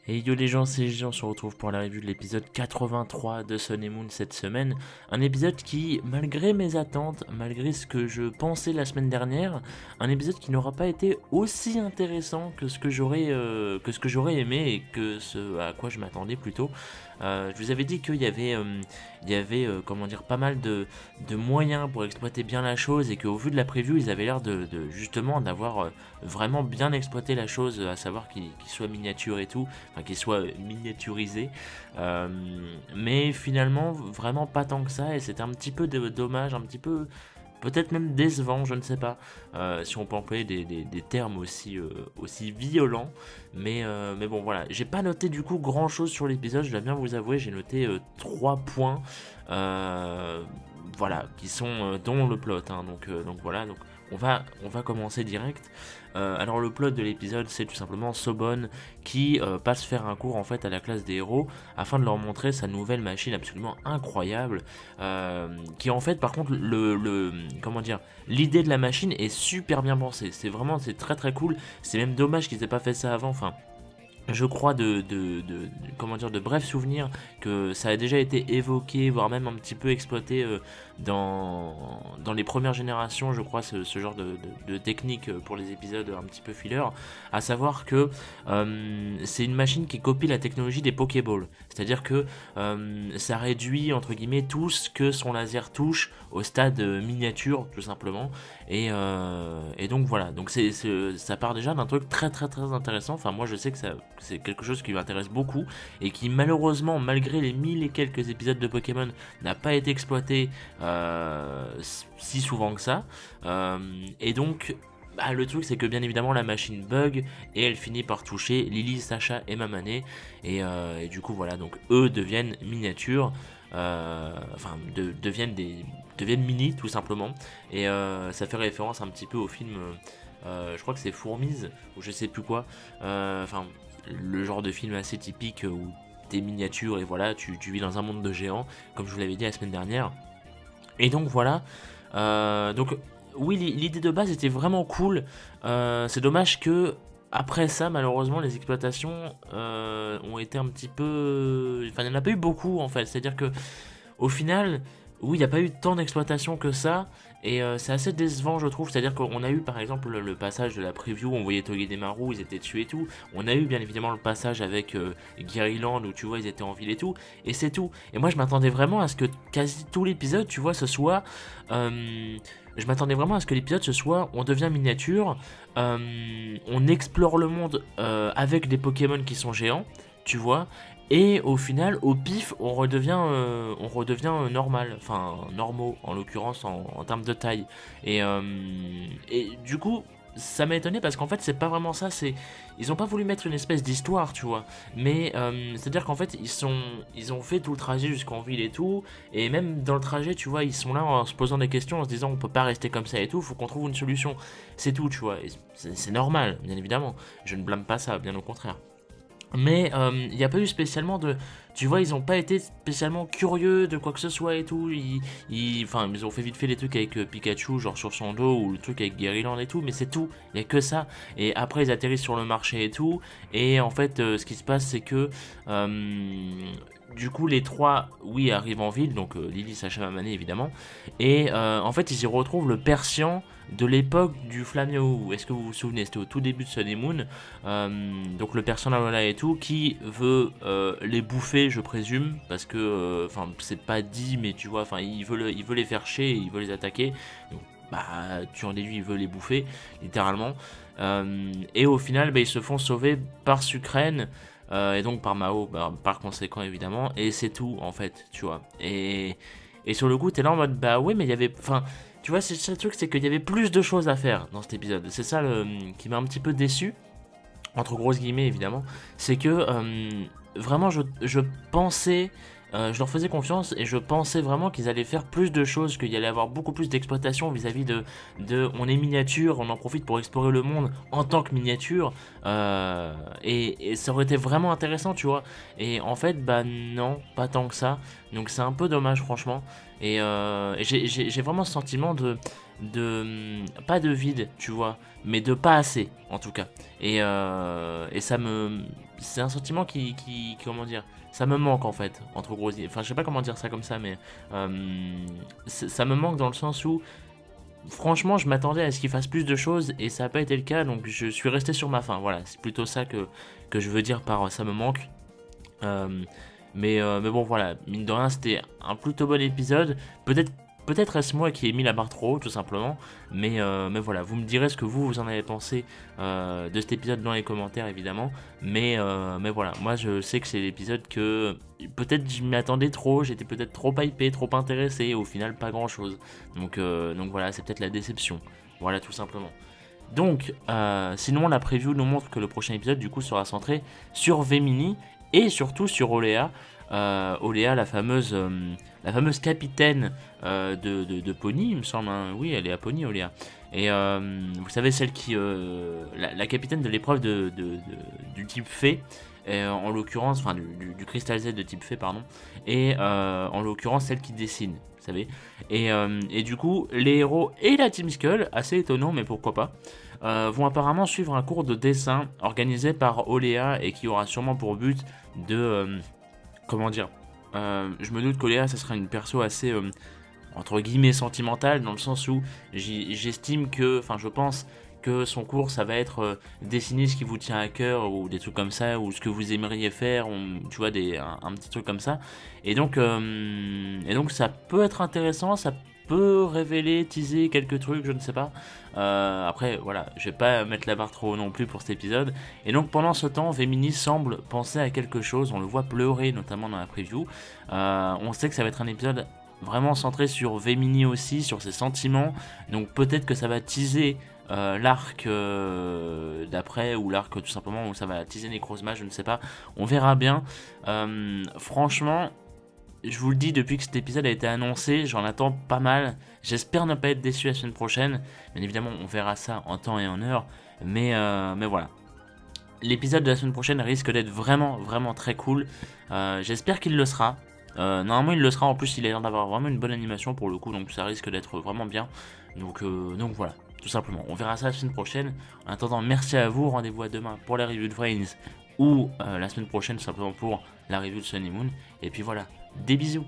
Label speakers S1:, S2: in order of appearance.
S1: Et yo les gens, c'est Jean, on se retrouve pour la review de l'épisode 83 de Sun et Moon cette semaine. Un épisode qui, malgré mes attentes, malgré ce que je pensais la semaine dernière, un épisode qui n'aura pas été aussi intéressant que ce que j'aurais aimé et que ce à quoi je m'attendais plutôt. Je vous avais dit qu'il y avait comment dire, pas mal de moyens pour exploiter bien la chose et qu'au vu de la preview, ils avaient l'air justement d'avoir vraiment bien exploité la chose, à savoir qu'il soit miniature et tout, enfin qu'il soit miniaturisé. Euh, mais finalement, vraiment pas tant que ça, et c'était un petit peu dommage, un petit peu peut-être même décevant, je ne sais pas, si on peut employer des termes aussi violents. Mais bon, voilà. J'ai pas noté du coup grand chose sur l'épisode, je dois bien vous avouer, j'ai noté 3 points. euh, voilà, qui sont dont le plot, hein, donc voilà, donc on va commencer direct. Alors le plot de l'épisode, c'est tout simplement Sobon qui passe faire un cours en fait à la classe des héros afin de leur montrer sa nouvelle machine absolument incroyable, qui en fait par contre comment dire, l'idée de la machine est super bien pensée, c'est très très cool, c'est même dommage qu'ils aient pas fait ça avant, enfin je crois comment dire, de brefs souvenirs que ça a déjà été évoqué, voire même un petit peu exploité dans les premières générations, je crois, ce genre de technique pour les épisodes un petit peu filler, à savoir que c'est une machine qui copie la technologie des Pokéballs, c'est-à-dire que ça réduit entre guillemets tout ce que son laser touche au stade miniature, tout simplement, et donc voilà, donc ça part déjà d'un truc très très très intéressant. Enfin moi je sais que c'est quelque chose qui m'intéresse beaucoup et qui malheureusement malgré les 1000 et quelques épisodes de Pokémon n'a pas été exploité si souvent que ça. Et donc le truc c'est que bien évidemment la machine bug et elle finit par toucher Lily, Sacha et Mamane, et du coup voilà, donc eux deviennent miniatures, enfin deviennent mini tout simplement, et ça fait référence un petit peu au film, je crois que c'est Fourmise ou je sais plus quoi, enfin le genre de film assez typique où t'es miniature et voilà tu vis dans un monde de géants comme je vous l'avais dit la semaine dernière. Et donc voilà, donc oui, l'idée de base était vraiment cool. C'est dommage que après ça, malheureusement, les exploitations ont été un petit peu, enfin il n'y en a pas eu beaucoup en fait, c'est à dire que au final, oui, il n'y a pas eu tant d'exploitation que ça, et c'est assez décevant, je trouve. C'est-à-dire qu'on a eu par exemple le passage de la preview où on voyait Togedemaru, ils étaient dessus et tout. On a eu bien évidemment le passage avec Guerryland où tu vois, ils étaient en ville et tout, et c'est tout. Et moi, je m'attendais vraiment à ce que quasi tout l'épisode, tu vois, ce soit. Je m'attendais vraiment à ce que l'épisode ce soit on devient miniature, on explore le monde avec des Pokémon qui sont géants, tu vois, et au final, au pif, on redevient normal, enfin normaux en l'occurrence en termes de taille. Et du coup, ça m'a étonné parce qu'en fait, c'est pas vraiment ça. Ils ont pas voulu mettre une espèce d'histoire, tu vois. Mais c'est-à-dire qu'en fait, ils ont fait tout le trajet jusqu'en ville et tout. Et même dans le trajet, tu vois, ils sont là en se posant des questions, en se disant on peut pas rester comme ça et tout. Faut qu'on trouve une solution. C'est tout, tu vois. Et c'est normal, bien évidemment. Je ne blâme pas ça, bien au contraire. Mais il n'y a pas eu spécialement de. Tu vois, ils n'ont pas été spécialement curieux de quoi que ce soit et tout. Enfin, ils ont fait vite fait les trucs avec Pikachu, genre sur son dos, ou le truc avec Guerryland et tout, mais c'est tout. Il n'y a que ça. Et après, ils atterrissent sur le marché et tout. Et en fait, ce qui se passe, c'est que. Du coup, les trois, oui, arrivent en ville, donc Lily, Sacha, Mamane évidemment. Et en fait, ils y retrouvent le Persian de l'époque du Flammio. Est-ce que vous vous souvenez? C'était au tout début de Sun et Moon. Donc le personnage là et tout qui veut les bouffer, je présume, parce que enfin c'est pas dit, mais tu vois, enfin il veut les faire chier, il veut les attaquer. Donc bah tu en déduis, il veut les bouffer littéralement. Et au final, bah, ils se font sauver par Sucrène. Et donc par Mao, bah, par conséquent évidemment, et c'est tout en fait, tu vois. Et sur le coup, t'es là en mode bah ouais, mais il y avait, enfin, tu vois, c'est ça le truc, c'est qu'il y avait plus de choses à faire dans cet épisode. C'est ça qui m'a un petit peu déçu, entre grosses guillemets évidemment, c'est que vraiment je pensais, je leur faisais confiance et je pensais vraiment qu'ils allaient faire plus de choses, qu'il y allait avoir beaucoup plus d'exploitation vis-à-vis on est miniature, on en profite pour explorer le monde en tant que miniature, et ça aurait été vraiment intéressant, tu vois. Et en fait, bah non, pas tant que ça, donc c'est un peu dommage franchement. Et j'ai vraiment ce sentiment pas de vide, tu vois, mais de pas assez en tout cas. Et ça me c'est un sentiment comment dire, ça me manque en fait, entre gros, enfin je sais pas comment dire ça comme ça, mais ça me manque dans le sens où, franchement, je m'attendais à ce qu'il fasse plus de choses et ça n'a pas été le cas, donc je suis resté sur ma faim, voilà, c'est plutôt ça que je veux dire par ça me manque. Euh, mais bon, voilà, mine de rien, c'était un plutôt bon épisode. Peut-être est-ce moi qui ai mis la barre trop haut, tout simplement. Mais voilà, vous me direz ce que vous en avez pensé de cet épisode dans les commentaires, évidemment. Mais voilà, moi je sais que c'est l'épisode que peut-être je m'y attendais trop, j'étais peut-être trop hypé, trop intéressé, et au final pas grand-chose. Donc voilà, c'est peut-être la déception. Voilà, tout simplement. Donc, sinon, la preview nous montre que le prochain épisode, du coup, sera centré sur Vemini et surtout sur Olea. Olea, la fameuse capitaine de Pony, il me semble. Hein. Oui, elle est à Pony, Olea. Et vous savez, celle qui. La capitaine de l'épreuve du type fée. En l'occurrence, enfin du Crystal Z de type fée, pardon. Et en l'occurrence, celle qui dessine, vous savez. Et du coup, les héros et la Team Skull, assez étonnant, mais pourquoi pas, vont apparemment suivre un cours de dessin organisé par Olea et qui aura sûrement pour but de. Comment dire, je me doute qu'Olea, ça sera une perso assez entre guillemets sentimentale, dans le sens où j'estime que, enfin je pense que son cours ça va être dessiner ce qui vous tient à cœur ou des trucs comme ça, ou ce que vous aimeriez faire, ou, tu vois, un petit truc comme ça. Et donc ça peut être intéressant, ça peut révéler, teaser quelques trucs, je ne sais pas. Après voilà, je vais pas mettre la barre trop haut non plus pour cet épisode. Et donc pendant ce temps, Vemini semble penser à quelque chose, on le voit pleurer notamment dans la preview. On sait que ça va être un épisode vraiment centré sur Vemini aussi, sur ses sentiments. Donc peut-être que ça va teaser l'arc d'après, ou l'arc tout simplement où ça va teaser Necrozma, je ne sais pas. On verra bien. Franchement, je vous le dis, depuis que cet épisode a été annoncé, j'en attends pas mal. J'espère ne pas être déçu la semaine prochaine. Bien évidemment, on verra ça en temps et en heure. Mais voilà. L'épisode de la semaine prochaine risque d'être vraiment, vraiment très cool. J'espère qu'il le sera. Normalement, il le sera. En plus, il a l'air d'avoir vraiment une bonne animation pour le coup. Donc, ça risque d'être vraiment bien. Donc voilà, tout simplement. On verra ça la semaine prochaine. En attendant, merci à vous. Rendez-vous à demain pour la review de Brains. Ou la semaine prochaine, tout simplement pour la review de Sun et Moon. Et puis voilà, des bisous.